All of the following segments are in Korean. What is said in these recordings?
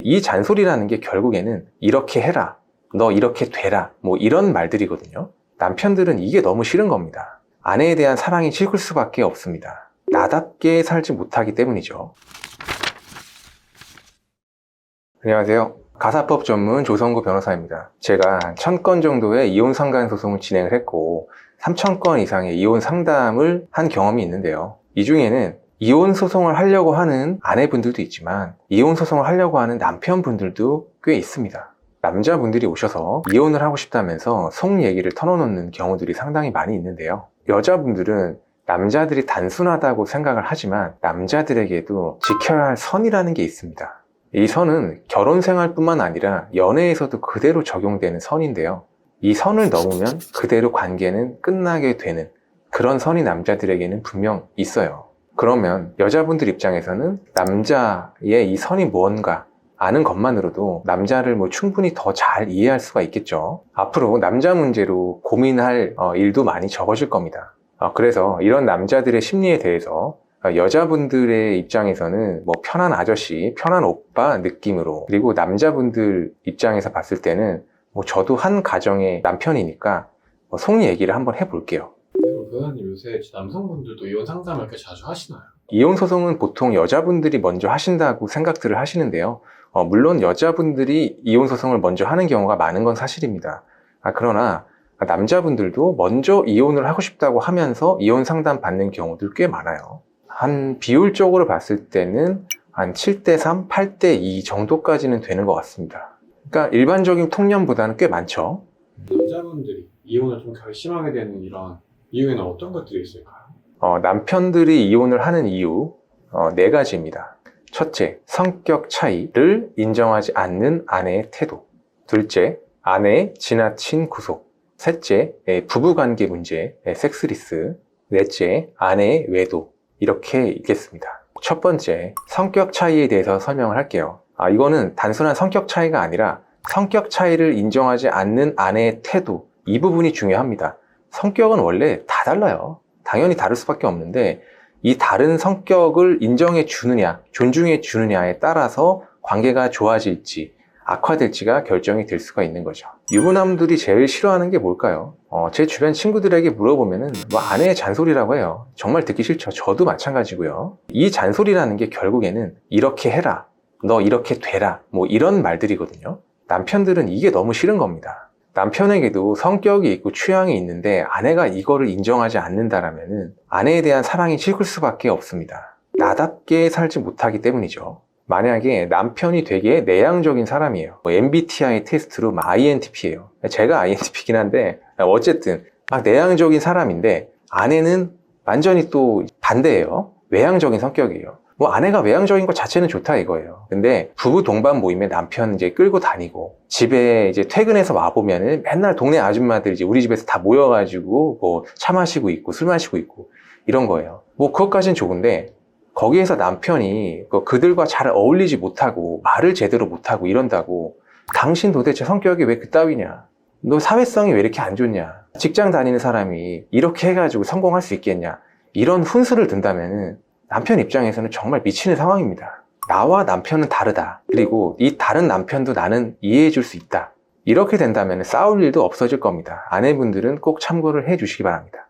이 잔소리라는 게 결국에는 이렇게 해라, 너 이렇게 되라, 뭐 이런 말들이거든요. 남편들은 이게 너무 싫은 겁니다. 아내에 대한 사랑이 식을 수밖에 없습니다. 나답게 살지 못하기 때문이죠. 안녕하세요. 가사법 전문 조성구 변호사입니다. 제가 1000건 정도의 이혼 상간 소송을 진행을 했고 3000건 이상의 이혼 상담을 한 경험이 있는데요. 이 중에는 이혼 소송을 하려고 하는 아내분들도 있지만 이혼 소송을 하려고 하는 남편분들도 꽤 있습니다. 남자분들이 오셔서 이혼을 하고 싶다면서 속 얘기를 털어놓는 경우들이 상당히 많이 있는데요. 여자분들은 남자들이 단순하다고 생각을 하지만 남자들에게도 지켜야 할 선이라는 게 있습니다. 이 선은 결혼 생활뿐만 아니라 연애에서도 그대로 적용되는 선인데요. 이 선을 넘으면 그대로 관계는 끝나게 되는 그런 선이 남자들에게는 분명 있어요. 그러면 여자분들 입장에서는 남자의 이 선이 뭔가 아는 것만으로도 남자를 충분히 더 잘 이해할 수가 있겠죠. 앞으로 남자 문제로 고민할 일도 많이 적어질 겁니다. 그래서 이런 남자들의 심리에 대해서 여자분들의 입장에서는 편한 아저씨, 편한 오빠 느낌으로, 그리고 남자분들 입장에서 봤을 때는 저도 한 가정의 남편이니까 속 얘기를 한번 해볼게요. 변호사님, 요새 남성분들도 이혼 상담을 이렇게 자주 하시나요? 이혼 소송은 보통 여자분들이 먼저 하신다고 생각들을 하시는데요. 물론 여자분들이 이혼 소송을 먼저 하는 경우가 많은 건 사실입니다. 그러나 남자분들도 먼저 이혼을 하고 싶다고 하면서 이혼 상담 받는 경우들 꽤 많아요. 한 비율적으로 봤을 때는 한 7대3, 8대2 정도까지는 되는 것 같습니다. 그러니까 일반적인 통념보다는 꽤 많죠. 남자분들이 이혼을 좀 결심하게 되는 이런 이유에는 어떤 것들이 있을까요? 남편들이 이혼을 하는 이유 4가지입니다. 첫째, 성격 차이를 인정하지 않는 아내의 태도. 둘째, 아내의 지나친 구속. 셋째, 부부관계 문제, 섹스리스. 넷째, 아내의 외도. 이렇게 있겠습니다. 첫 번째, 성격 차이에 대해서 설명을 할게요. 이거는 단순한 성격 차이가 아니라 성격 차이를 인정하지 않는 아내의 태도, 이 부분이 중요합니다. 성격은 원래 다 달라요. 당연히 다를 수밖에 없는데 이 다른 성격을 인정해 주느냐, 존중해 주느냐에 따라서 관계가 좋아질지 악화될지가 결정이 될 수가 있는 거죠. 유부남들이 제일 싫어하는 게 뭘까요? 제 주변 친구들에게 물어보면은 아내의 잔소리라고 해요. 정말 듣기 싫죠. 저도 마찬가지고요. 이 잔소리라는 게 결국에는 이렇게 해라, 너 이렇게 되라, 이런 말들이거든요. 남편들은 이게 너무 싫은 겁니다. 남편에게도 성격이 있고 취향이 있는데 아내가 이거를 인정하지 않는다라면은 아내에 대한 사랑이 식을 수밖에 없습니다. 나답게 살지 못하기 때문이죠. 만약에 남편이 되게 내향적인 사람이에요. MBTI 테스트로 INTP예요. 제가 INTP긴 한데 어쨌든 내향적인 사람인데 아내는 완전히 또 반대예요. 외향적인 성격이에요. 아내가 외향적인 것 자체는 좋다 이거예요. 근데 부부 동반 모임에 남편 끌고 다니고 집에 퇴근해서 와보면은 맨날 동네 아줌마들 우리 집에서 다 모여가지고 차 마시고 있고 술 마시고 있고 이런 거예요. 그것까진 좋은데 거기에서 남편이 그들과 잘 어울리지 못하고 말을 제대로 못하고 이런다고 당신 도대체 성격이 왜 그따위냐? 너 사회성이 왜 이렇게 안 좋냐? 직장 다니는 사람이 이렇게 해가지고 성공할 수 있겠냐? 이런 훈수를 둔다면은 남편 입장에서는 정말 미치는 상황입니다. 나와 남편은 다르다. 그리고 이 다른 남편도 나는 이해해 줄 수 있다. 이렇게 된다면 싸울 일도 없어질 겁니다. 아내분들은 꼭 참고를 해 주시기 바랍니다.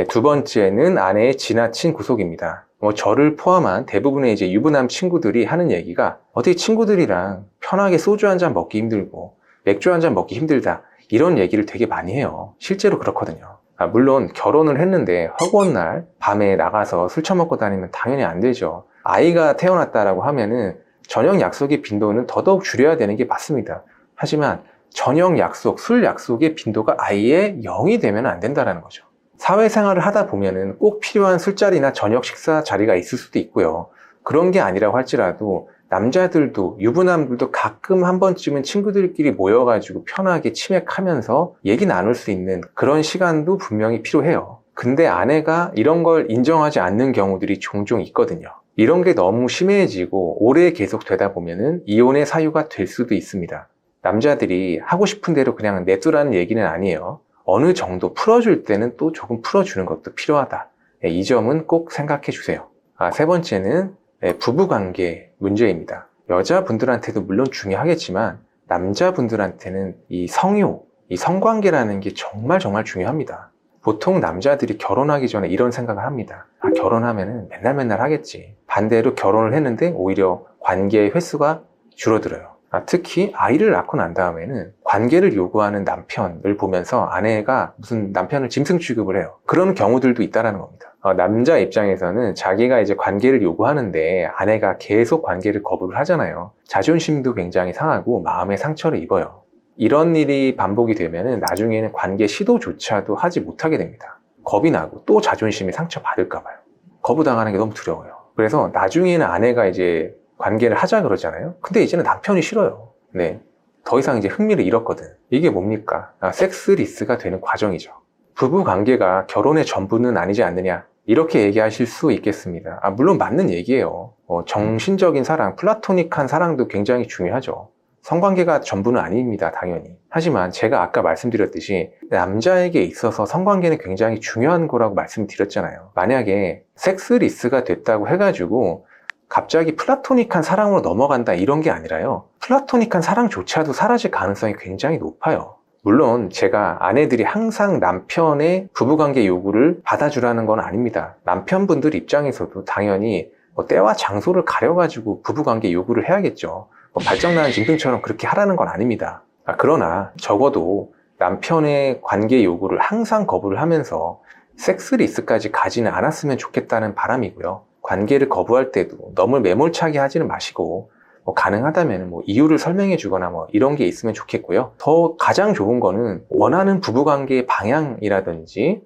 두 번째는 아내의 지나친 구속입니다. 저를 포함한 대부분의 유부남 친구들이 하는 얘기가 어떻게 친구들이랑 편하게 소주 한 잔 먹기 힘들고 맥주 한 잔 먹기 힘들다. 이런 얘기를 되게 많이 해요. 실제로 그렇거든요. 물론 결혼을 했는데 허구한 날 밤에 나가서 술 처먹고 다니면 당연히 안 되죠. 아이가 태어났다라고 하면은 저녁 약속의 빈도는 더더욱 줄여야 되는 게 맞습니다. 하지만 저녁 약속, 술 약속의 빈도가 아예 0이 되면 안 된다는 거죠. 사회생활을 하다 보면은 꼭 필요한 술자리나 저녁 식사 자리가 있을 수도 있고요. 그런 게 아니라고 할지라도 남자들도 유부남들도 가끔 한 번쯤은 친구들끼리 모여가지고 편하게 치맥하면서 얘기 나눌 수 있는 그런 시간도 분명히 필요해요. 근데 아내가 이런 걸 인정하지 않는 경우들이 종종 있거든요. 이런 게 너무 심해지고 오래 계속 되다 보면은 이혼의 사유가 될 수도 있습니다. 남자들이 하고 싶은 대로 그냥 냅두라는 얘기는 아니에요. 어느 정도 풀어줄 때는 또 조금 풀어주는 것도 필요하다. 이 점은 꼭 생각해 주세요. 세 번째는 부부관계 문제입니다. 여자분들한테도 물론 중요하겠지만 남자분들한테는 이 성욕, 이 성관계라는 게 정말 중요합니다. 보통 남자들이 결혼하기 전에 이런 생각을 합니다. 결혼하면은 맨날 하겠지. 반대로 결혼을 했는데 오히려 관계의 횟수가 줄어들어요. 특히 아이를 낳고 난 다음에는 관계를 요구하는 남편을 보면서 아내가 무슨 남편을 짐승 취급을 해요. 그런 경우들도 있다는 겁니다. 남자 입장에서는 자기가 이제 관계를 요구하는데 아내가 계속 관계를 거부를 하잖아요. 자존심도 굉장히 상하고 마음의 상처를 입어요. 이런 일이 반복이 되면은 나중에는 관계 시도조차도 하지 못하게 됩니다. 겁이 나고 또 자존심이 상처받을까 봐요. 거부당하는 게 너무 두려워요. 그래서 나중에는 아내가 이제 관계를 하자 그러잖아요. 근데 이제는 남편이 싫어요. 네. 더 이상 이제 흥미를 잃었거든. 이게 뭡니까? 섹스리스가 되는 과정이죠. 부부 관계가 결혼의 전부는 아니지 않느냐, 이렇게 얘기하실 수 있겠습니다. 물론 맞는 얘기예요. 정신적인 사랑, 플라토닉한 사랑도 굉장히 중요하죠. 성관계가 전부는 아닙니다, 당연히. 하지만 제가 아까 말씀드렸듯이 남자에게 있어서 성관계는 굉장히 중요한 거라고 말씀드렸잖아요. 만약에 섹스리스가 됐다고 해가지고 갑자기 플라토닉한 사랑으로 넘어간다, 이런 게 아니라요. 플라토닉한 사랑조차도 사라질 가능성이 굉장히 높아요. 물론 제가 아내들이 항상 남편의 부부관계 요구를 받아주라는 건 아닙니다. 남편분들 입장에서도 당연히 때와 장소를 가려가지고 부부관계 요구를 해야겠죠. 발정나는 짐승처럼 그렇게 하라는 건 아닙니다. 그러나 적어도 남편의 관계 요구를 항상 거부를 하면서 섹스리스까지 가지는 않았으면 좋겠다는 바람이고요. 관계를 거부할 때도 너무 매몰차게 하지는 마시고 가능하다면 이유를 설명해 주거나 이런 게 있으면 좋겠고요. 더 가장 좋은 거는 원하는 부부관계의 방향이라든지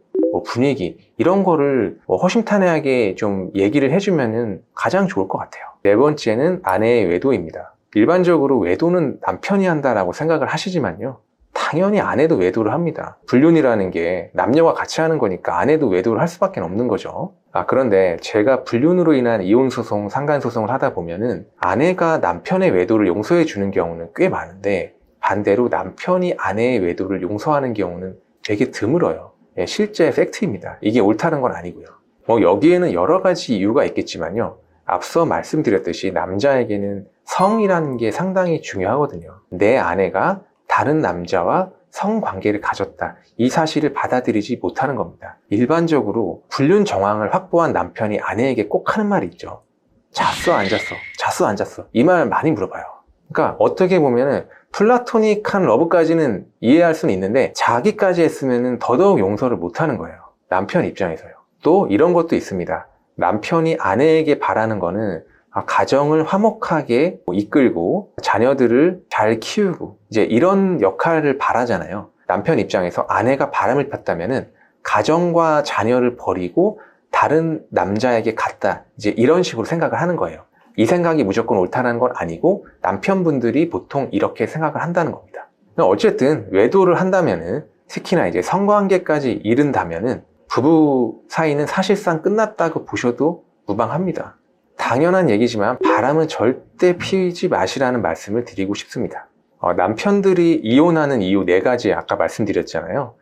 분위기, 이런 거를 허심탄회하게 좀 얘기를 해주면 가장 좋을 것 같아요. 네 번째는 아내의 외도입니다. 일반적으로 외도는 남편이 한다라고 생각을 하시지만요, 당연히 아내도 외도를 합니다. 불륜이라는 게 남녀가 같이 하는 거니까 아내도 외도를 할 수밖에 없는 거죠. 그런데 제가 불륜으로 인한 이혼소송, 상간소송을 하다 보면은 아내가 남편의 외도를 용서해 주는 경우는 꽤 많은데, 반대로 남편이 아내의 외도를 용서하는 경우는 되게 드물어요. 실제 팩트입니다. 이게 옳다는 건 아니고요. 여기에는 여러 가지 이유가 있겠지만요, 앞서 말씀드렸듯이 남자에게는 성이라는 게 상당히 중요하거든요. 내 아내가 다른 남자와 성관계를 가졌다, 이 사실을 받아들이지 못하는 겁니다. 일반적으로 불륜 정황을 확보한 남편이 아내에게 꼭 하는 말이 있죠. 잤어 안 잤어? 잤어 안 잤어? 이 말 많이 물어봐요. 그러니까 어떻게 보면은 플라토닉한 러브까지는 이해할 수는 있는데 자기까지 했으면 더더욱 용서를 못하는 거예요. 남편 입장에서요. 또 이런 것도 있습니다. 남편이 아내에게 바라는 거는 가정을 화목하게 이끌고 자녀들을 잘 키우고 이제 이런 역할을 바라잖아요. 남편 입장에서 아내가 바람을 폈다면은 가정과 자녀를 버리고 다른 남자에게 갔다, 이제 이런 식으로 생각을 하는 거예요. 이 생각이 무조건 옳다는 건 아니고 남편분들이 보통 이렇게 생각을 한다는 겁니다. 어쨌든 외도를 한다면은, 특히나 이제 성관계까지 이른다면은 부부 사이는 사실상 끝났다고 보셔도 무방합니다. 당연한 얘기지만 바람은 절대 피우지 마시라는 말씀을 드리고 싶습니다. 남편들이 이혼하는 이유 4가지 아까 말씀드렸잖아요.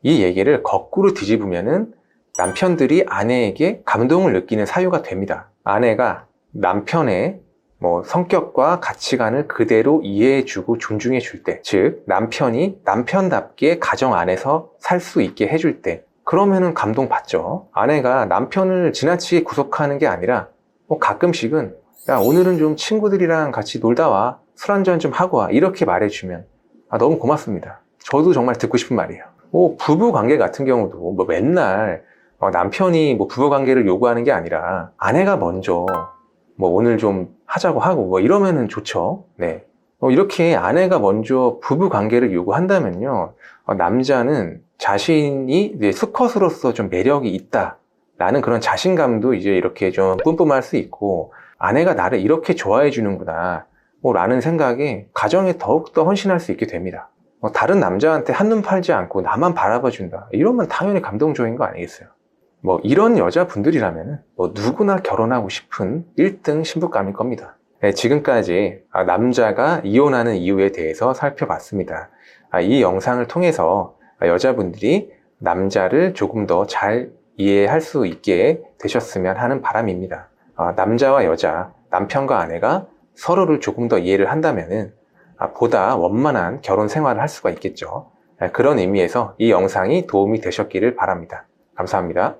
이 얘기를 거꾸로 뒤집으면은 남편들이 아내에게 감동을 느끼는 사유가 됩니다. 아내가 남편의 성격과 가치관을 그대로 이해해주고 존중해줄 때, 즉 남편이 남편답게 가정 안에서 살 수 있게 해줄 때, 그러면은 감동받죠. 아내가 남편을 지나치게 구속하는 게 아니라 가끔씩은 야, 오늘은 좀 친구들이랑 같이 놀다 와, 술 한잔 좀 하고 와, 이렇게 말해주면 너무 고맙습니다. 저도 정말 듣고 싶은 말이에요. 부부 관계 같은 경우도 맨날 남편이 부부 관계를 요구하는 게 아니라 아내가 먼저 오늘 좀 하자고 하고 이러면은 좋죠. 네. 이렇게 아내가 먼저 부부 관계를 요구한다면요, 남자는 자신이 이제 수컷으로서 좀 매력이 있다 라는 그런 자신감도 이제 이렇게 좀 뿜뿜할 수 있고, 아내가 나를 이렇게 좋아해 주는구나 라는 생각에 가정에 더욱더 헌신할 수 있게 됩니다. 다른 남자한테 한눈 팔지 않고 나만 바라봐 준다, 이러면 당연히 감동적인 거 아니겠어요? 이런 여자분들이라면 누구나 결혼하고 싶은 1등 신부감일 겁니다. 네, 지금까지 남자가 이혼하는 이유에 대해서 살펴봤습니다. 이 영상을 통해서 여자분들이 남자를 조금 더 잘 이해할 수 있게 되셨으면 하는 바람입니다. 남자와 여자, 남편과 아내가 서로를 조금 더 이해를 한다면은 보다 원만한 결혼 생활을 할 수가 있겠죠. 그런 의미에서 이 영상이 도움이 되셨기를 바랍니다. 감사합니다.